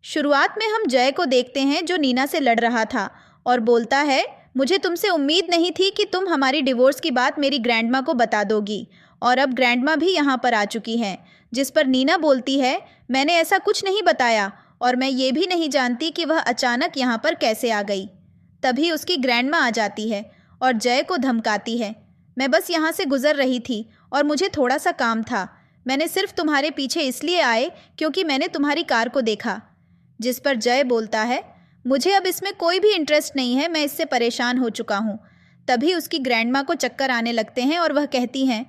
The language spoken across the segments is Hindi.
शुरुआत में हम जय को देखते हैं जो नीना से लड़ रहा था और बोलता है, मुझे तुमसे उम्मीद नहीं थी कि तुम हमारी डिवोर्स की बात मेरी ग्रैंडमा को बता दोगी। और अब ग्रैंडमा भी यहाँ पर आ चुकी हैं, जिस पर नीना बोलती है, मैंने ऐसा कुछ नहीं बताया और मैं ये भी नहीं जानती कि वह अचानक यहाँ पर कैसे आ गई। तभी उसकी ग्रैंडमा आ जाती है और जय को धमकाती है, मैं बस यहाँ से गुजर रही थी और मुझे थोड़ा सा काम था। मैंने सिर्फ तुम्हारे पीछे इसलिए आए क्योंकि मैंने तुम्हारी कार को देखा। जिस पर जय बोलता है, मुझे अब इसमें कोई भी इंटरेस्ट नहीं है, मैं इससे परेशान हो चुका हूँ। तभी उसकी ग्रैंडमा को चक्कर आने लगते हैं और वह कहती हैं,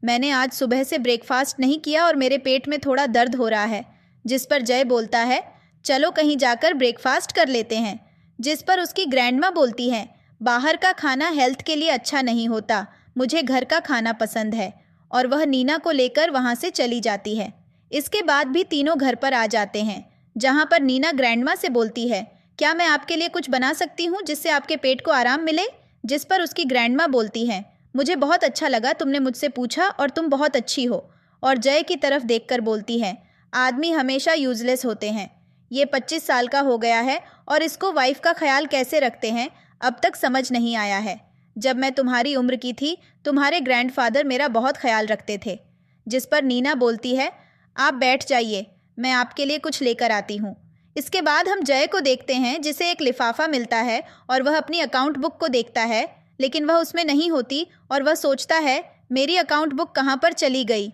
मैंने आज सुबह से ब्रेकफास्ट नहीं किया और मेरे पेट में थोड़ा दर्द हो रहा है। जिस पर जय बोलता है, चलो कहीं जाकर ब्रेकफास्ट कर लेते हैं। जिस पर उसकी ग्रैंडमा बोलती है, बाहर का खाना हेल्थ के लिए अच्छा नहीं होता, मुझे घर का खाना पसंद है। और वह नीना को लेकर वहाँ से चली जाती है। इसके बाद भी तीनों घर पर आ जाते हैं, जहाँ पर नीना ग्रैंडमा से बोलती है, क्या मैं आपके लिए कुछ बना सकती हूँ जिससे आपके पेट को आराम मिले। जिस पर उसकी ग्रैंडमा बोलती है, मुझे बहुत अच्छा लगा तुमने मुझसे पूछा और तुम बहुत अच्छी हो। और जय की तरफ देखकर बोलती है, आदमी हमेशा यूजलेस होते हैं। ये 25 साल का हो गया है और इसको वाइफ का ख्याल कैसे रखते हैं अब तक समझ नहीं आया है। जब मैं तुम्हारी उम्र की थी तुम्हारे ग्रैंडफादर मेरा बहुत ख्याल रखते थे। जिस पर नीना बोलती है, आप बैठ जाइए, मैं आपके लिए कुछ लेकर आती हूँ। इसके बाद हम जय को देखते हैं जिसे एक लिफाफा मिलता है और वह अपनी अकाउंट बुक को देखता है, लेकिन वह उसमें नहीं होती और वह सोचता है, मेरी अकाउंट बुक कहाँ पर चली गई।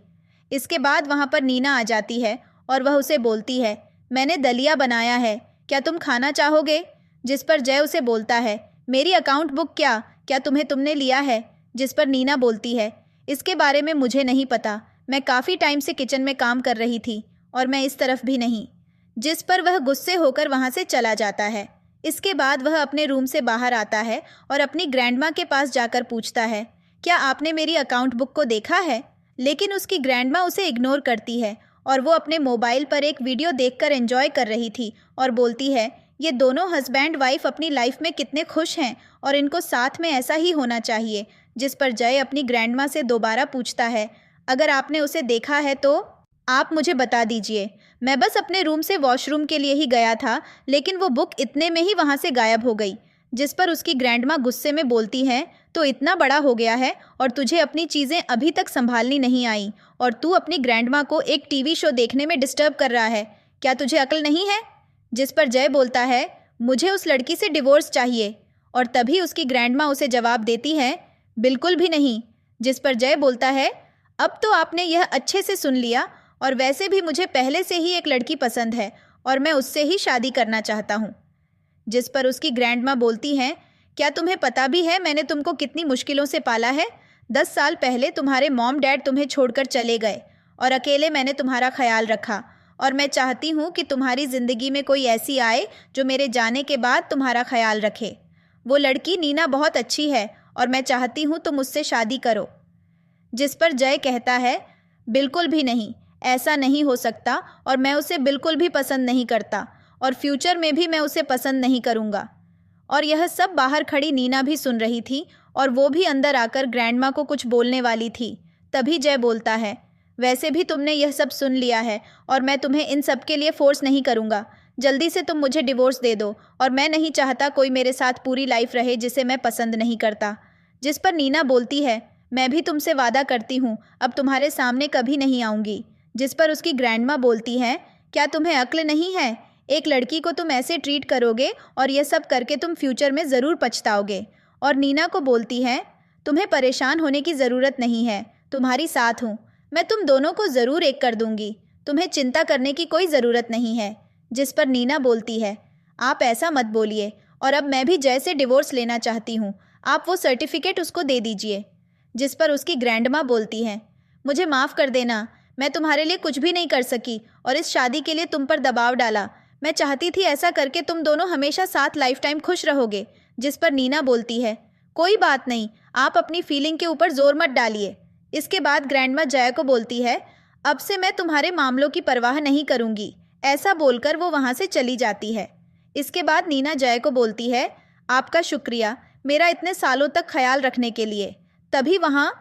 इसके बाद वहाँ पर नीना आ जाती है और वह उसे बोलती है, मैंने दलिया बनाया है, क्या तुम खाना चाहोगे। जिस पर जय उसे बोलता है, मेरी अकाउंट बुक क्या तुमने लिया है। जिस पर नीना बोलती है, इसके बारे में मुझे नहीं पता, मैं काफ़ी टाइम से किचन में काम कर रही थी और मैं इस तरफ भी नहीं। जिस पर वह गुस्से होकर वहाँ से चला जाता है। इसके बाद वह अपने रूम से बाहर आता है और अपनी ग्रैंडमा के पास जाकर पूछता है, क्या आपने मेरी अकाउंट बुक को देखा है। लेकिन उसकी ग्रैंडमा उसे इग्नोर करती है और वो अपने मोबाइल पर एक वीडियो देखकर एंजॉय कर रही थी और बोलती है, ये दोनों हस्बैंड वाइफ अपनी लाइफ में कितने खुश हैं और इनको साथ में ऐसा ही होना चाहिए। जिस पर जय अपनी ग्रैंडमा से दोबारा पूछता है, अगर आपने उसे देखा है तो आप मुझे बता दीजिए। मैं बस अपने रूम से वॉशरूम के लिए ही गया था, लेकिन वो बुक इतने में ही वहाँ से गायब हो गई। जिस पर उसकी ग्रैंडमा गुस्से में बोलती है, तो इतना बड़ा हो गया है और तुझे अपनी चीज़ें अभी तक संभालनी नहीं आई और तू अपनी ग्रैंडमा को एक टीवी शो देखने में डिस्टर्ब कर रहा है, क्या तुझे अक्ल नहीं है। जिस पर जय बोलता है, मुझे उस लड़की से डिवोर्स चाहिए। और तभी उसकी ग्रैंडमा उसे जवाब देती है, बिल्कुल भी नहीं। जिस पर जय बोलता है, अब तो आपने यह अच्छे से सुन लिया और वैसे भी मुझे पहले से ही एक लड़की पसंद है और मैं उससे ही शादी करना चाहता हूँ। जिस पर उसकी ग्रैंडमा बोलती हैं, क्या तुम्हें पता भी है मैंने तुमको कितनी मुश्किलों से पाला है। 10 साल पहले तुम्हारे मॉम डैड तुम्हें छोड़कर चले गए और अकेले मैंने तुम्हारा ख्याल रखा और मैं चाहती हूँ कि तुम्हारी ज़िंदगी में कोई ऐसी आए जो मेरे जाने के बाद तुम्हारा ख्याल रखे। वो लड़की नीना बहुत अच्छी है और मैं चाहती हूँ तुम उससे शादी करो। जिस पर जय कहता है, बिल्कुल भी नहीं, ऐसा नहीं हो सकता और मैं उसे बिल्कुल भी पसंद नहीं करता और फ्यूचर में भी मैं उसे पसंद नहीं करूँगा। और यह सब बाहर खड़ी नीना भी सुन रही थी और वो भी अंदर आकर ग्रैंडमा को कुछ बोलने वाली थी। तभी जय बोलता है, वैसे भी तुमने यह सब सुन लिया है और मैं तुम्हें इन सब के लिए फोर्स नहीं करूँगा। जल्दी से तुम मुझे डिवोर्स दे दो और मैं नहीं चाहता कोई मेरे साथ पूरी लाइफ रहे जिसे मैं पसंद नहीं करता। जिस पर नीना बोलती है, मैं भी तुमसे वादा करती हूँ अब तुम्हारे सामने कभी नहीं आऊँगी। जिस पर उसकी ग्रैंडमा बोलती है, क्या तुम्हें अक्ल नहीं है, एक लड़की को तुम ऐसे ट्रीट करोगे और यह सब करके तुम फ्यूचर में ज़रूर पछताओगे। और नीना को बोलती है, तुम्हें परेशान होने की ज़रूरत नहीं है, तुम्हारी साथ हूँ, मैं तुम दोनों को ज़रूर एक कर दूँगी, तुम्हें चिंता करने की कोई ज़रूरत नहीं है। जिस पर नीना बोलती है, आप ऐसा मत बोलिए और अब मैं भी जय से डिवोर्स लेना चाहती हूँ, आप वो सर्टिफिकेट उसको दे दीजिए। जिस पर उसकी ग्रैंडमा बोलती है, मुझे माफ़ कर देना, मैं तुम्हारे लिए कुछ भी नहीं कर सकी और इस शादी के लिए तुम पर दबाव डाला। मैं चाहती थी ऐसा करके तुम दोनों हमेशा साथ लाइफ टाइम खुश रहोगे। जिस पर नीना बोलती है, कोई बात नहीं, आप अपनी फीलिंग के ऊपर जोर मत डालिए। इसके बाद ग्रैंडमा जय को बोलती है, अब से मैं तुम्हारे मामलों की परवाह नहीं करूँगी। ऐसा बोलकर वो वहाँ से चली जाती है। इसके बाद नीना जय को बोलती है, आपका शुक्रिया मेरा इतने सालों तक ख्याल रखने के लिए। तभी वहाँ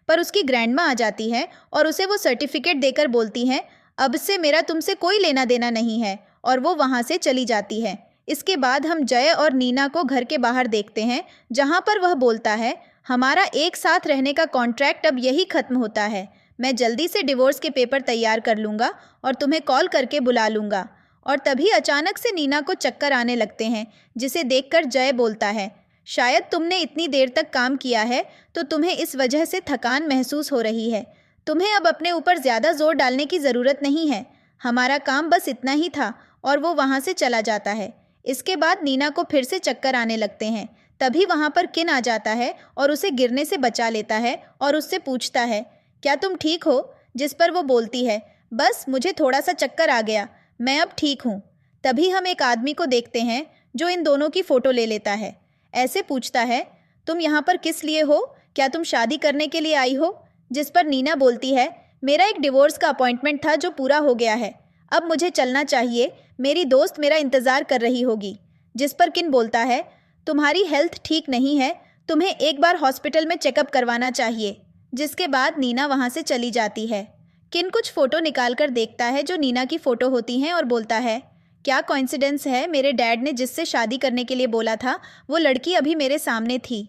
पर उसकी ग्रैंडमा आ जाती है और उसे वो सर्टिफिकेट देकर बोलती हैं, अब से मेरा तुमसे कोई लेना देना नहीं है और वो वहाँ से चली जाती है। इसके बाद हम जय और नीना को घर के बाहर देखते हैं, जहाँ पर वह बोलता है, हमारा एक साथ रहने का कॉन्ट्रैक्ट अब यही खत्म होता है। मैं जल्दी से डिवोर्स के पेपर तैयार कर लूँगा और तुम्हें कॉल करके बुला लूँगा। और तभी अचानक से नीना को चक्कर आने लगते हैं, जिसे देखकर जय बोलता है, शायद तुमने इतनी देर तक काम किया है तो तुम्हें इस वजह से थकान महसूस हो रही है। तुम्हें अब अपने ऊपर ज़्यादा जोर डालने की ज़रूरत नहीं है। हमारा काम बस इतना ही था। और वो वहाँ से चला जाता है। इसके बाद नीना को फिर से चक्कर आने लगते हैं। तभी वहाँ पर किन आ जाता है और उसे गिरने से बचा लेता है और उससे पूछता है, क्या तुम ठीक हो? जिस पर वो बोलती है, बस मुझे थोड़ा सा चक्कर आ गया, मैं अब ठीक हूँ। तभी हम एक आदमी को देखते हैं जो इन दोनों की फ़ोटो ले लेता है। ऐसे पूछता है, तुम यहाँ पर किस लिए हो? क्या तुम शादी करने के लिए आई हो? जिस पर नीना बोलती है, मेरा एक डिवोर्स का अपॉइंटमेंट था जो पूरा हो गया है। अब मुझे चलना चाहिए, मेरी दोस्त मेरा इंतज़ार कर रही होगी। जिस पर किन बोलता है, तुम्हारी हेल्थ ठीक नहीं है, तुम्हें एक बार हॉस्पिटल में चेकअप करवाना चाहिए। जिसके बाद नीना वहाँ से चली जाती है। किन कुछ फ़ोटो निकाल कर देखता है जो नीना की फ़ोटो होती हैं और बोलता है, क्या कोइंसिडेंस है, मेरे डैड ने जिससे शादी करने के लिए बोला था वो लड़की अभी मेरे सामने थी।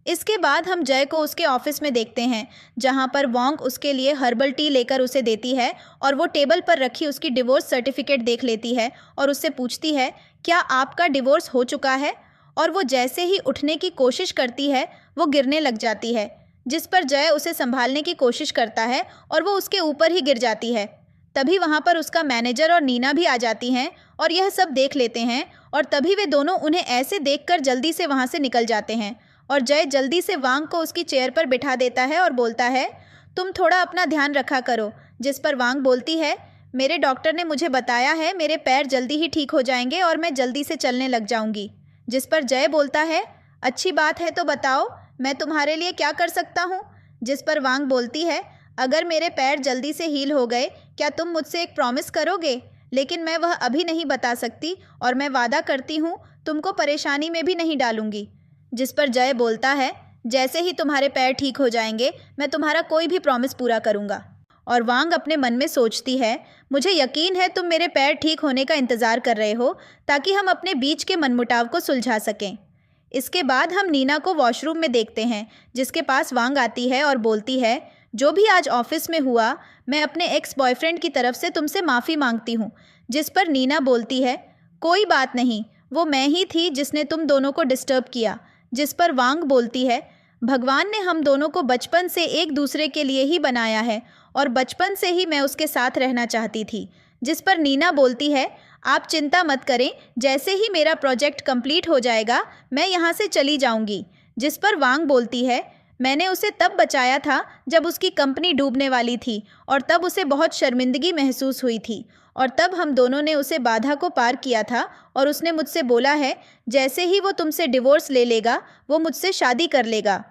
इसके बाद हम जय को उसके ऑफिस में देखते हैं, जहां पर वोंग उसके लिए हर्बल टी लेकर उसे देती है और वो टेबल पर रखी उसकी डिवोर्स सर्टिफिकेट देख लेती है और उससे पूछती है, क्या आपका डिवोर्स हो चुका है? और वो जैसे ही उठने की कोशिश करती है वो गिरने लग जाती है। जिस पर जय उसे संभालने की कोशिश करता है और वो उसके ऊपर ही गिर जाती है। तभी वहाँ पर उसका मैनेजर और नीना भी आ जाती हैं और यह सब देख लेते हैं और तभी वे दोनों उन्हें ऐसे देखकर जल्दी से वहाँ से निकल जाते हैं। और जय जल्दी से वांग को उसकी चेयर पर बिठा देता है और बोलता है, तुम थोड़ा अपना ध्यान रखा करो। जिस पर वांग बोलती है, मेरे डॉक्टर ने मुझे बताया है मेरे पैर जल्दी ही ठीक हो जाएंगे और मैं जल्दी से चलने लग जाऊंगी। जिस पर जय बोलता है, अच्छी बात है तो बताओ, मैं तुम्हारे लिए क्या कर सकता हूँ? जिस पर वांग बोलती है, अगर मेरे पैर जल्दी से हील हो गए, क्या तुम मुझसे एक प्रॉमिस करोगे? लेकिन मैं वह अभी नहीं बता सकती और मैं वादा करती हूँ तुमको परेशानी में भी नहीं डालूंगी। जिस पर जय बोलता है, जैसे ही तुम्हारे पैर ठीक हो जाएंगे मैं तुम्हारा कोई भी प्रॉमिस पूरा करूँगा। और वांग अपने मन में सोचती है, मुझे यकीन है तुम मेरे पैर ठीक होने का इंतज़ार कर रहे हो ताकि हम अपने बीच के मनमुटाव को सुलझा सकें। इसके बाद हम नीना को वॉशरूम में देखते हैं, जिसके पास वांग आती है और बोलती है, जो भी आज ऑफिस में हुआ, मैं अपने एक्स बॉयफ्रेंड की तरफ से तुमसे माफ़ी मांगती हूँ। जिस पर नीना बोलती है, कोई बात नहीं, वो मैं ही थी जिसने तुम दोनों को डिस्टर्ब किया। जिस पर वांग बोलती है, भगवान ने हम दोनों को बचपन से एक दूसरे के लिए ही बनाया है और बचपन से ही मैं उसके साथ रहना चाहती थी। जिस पर नीना बोलती है, आप चिंता मत करें, जैसे ही मेरा प्रोजेक्ट कंप्लीट हो जाएगा मैं यहाँ से चली जाऊँगी। जिस पर वांग बोलती है, मैंने उसे तब बचाया था जब उसकी कंपनी डूबने वाली थी और तब उसे बहुत शर्मिंदगी महसूस हुई थी और तब हम दोनों ने उसे बाधा को पार किया था और उसने मुझसे बोला है, जैसे ही वो तुमसे डिवोर्स ले लेगा वो मुझसे शादी कर लेगा।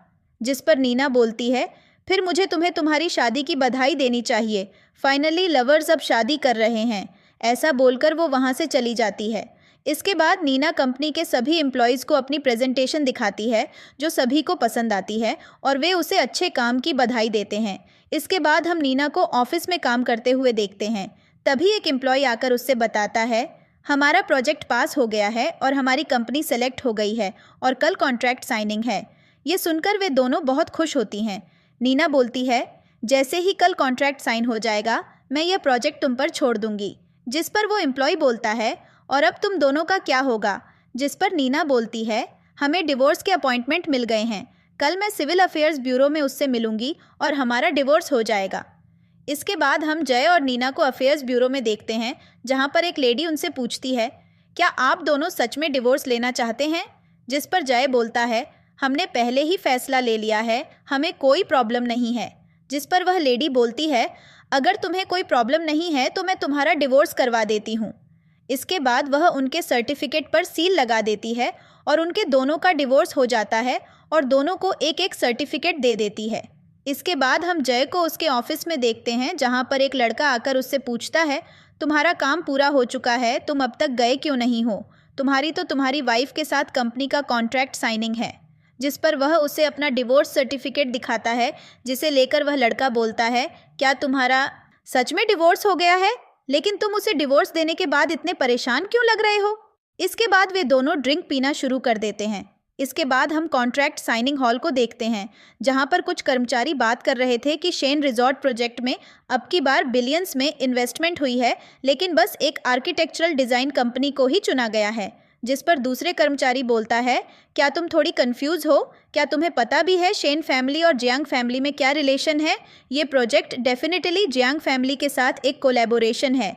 जिस पर नीना बोलती है, फिर मुझे तुम्हें तुम्हारी शादी की बधाई देनी चाहिए, फाइनली लवर्स अब शादी कर रहे हैं। ऐसा बोलकर वो वहाँ से चली जाती है। इसके बाद नीना कंपनी के सभी एम्प्लॉयज़ को अपनी प्रेजेंटेशन दिखाती है जो सभी को पसंद आती है और वे उसे अच्छे काम की बधाई देते हैं। इसके बाद हम नीना को ऑफिस में काम करते हुए देखते हैं। तभी एक एम्प्लॉय आकर उससे बताता है, हमारा प्रोजेक्ट पास हो गया है और हमारी कंपनी सेलेक्ट हो गई है और कल कॉन्ट्रैक्ट साइनिंग है। ये सुनकर वे दोनों बहुत खुश होती हैं। नीना बोलती है, जैसे ही कल कॉन्ट्रैक्ट साइन हो जाएगा मैं यह प्रोजेक्ट तुम पर छोड़ दूंगी। जिस पर वो एम्प्लॉय बोलता है, और अब तुम दोनों का क्या होगा? जिस पर नीना बोलती है, हमें डिवोर्स के अपॉइंटमेंट मिल गए हैं, कल मैं सिविल अफेयर्स ब्यूरो में उससे मिलूंगी और हमारा डिवोर्स हो जाएगा। इसके बाद हम जय और नीना को अफेयर्स ब्यूरो में देखते हैं, जहां पर एक लेडी उनसे पूछती है, क्या आप दोनों सच में डिवोर्स लेना चाहते हैं? जिस पर जय बोलता है, हमने पहले ही फैसला ले लिया है, हमें कोई प्रॉब्लम नहीं है। जिस पर वह लेडी बोलती है, अगर तुम्हें कोई प्रॉब्लम नहीं है तो मैं तुम्हारा डिवोर्स करवा देती हूँ। इसके बाद वह उनके सर्टिफिकेट पर सील लगा देती है और उनके दोनों का डिवोर्स हो जाता है और दोनों को एक एक सर्टिफिकेट दे देती है। इसके बाद हम जय को उसके ऑफिस में देखते हैं, जहाँ पर एक लड़का आकर उससे पूछता है, तुम्हारा काम पूरा हो चुका है, तुम अब तक गए क्यों नहीं हो? तुम्हारी तो तुम्हारी वाइफ के साथ कंपनी का कॉन्ट्रैक्ट साइनिंग है। जिस पर वह उसे अपना डिवोर्स सर्टिफिकेट दिखाता है, जिसे लेकर वह लड़का बोलता है, क्या तुम्हारा सच में डिवोर्स हो गया है? लेकिन तुम उसे डिवोर्स देने के बाद इतने परेशान क्यों लग रहे हो? इसके बाद वे दोनों ड्रिंक पीना शुरू कर देते हैं। इसके बाद हम कॉन्ट्रैक्ट साइनिंग हॉल को देखते हैं, जहां पर कुछ कर्मचारी बात कर रहे थे कि शेन रिजॉर्ट प्रोजेक्ट में अब की बार बिलियंस में इन्वेस्टमेंट हुई है, लेकिन बस एक आर्किटेक्चरल डिज़ाइन कंपनी को ही चुना गया है। जिस पर दूसरे कर्मचारी बोलता है, क्या तुम थोड़ी कंफ्यूज हो? क्या तुम्हें पता भी है शेन फैमिली और जियांग फैमिली में क्या रिलेशन है? ये प्रोजेक्ट डेफिनेटली जियांग फैमिली के साथ एक कोलैबोरेशन है।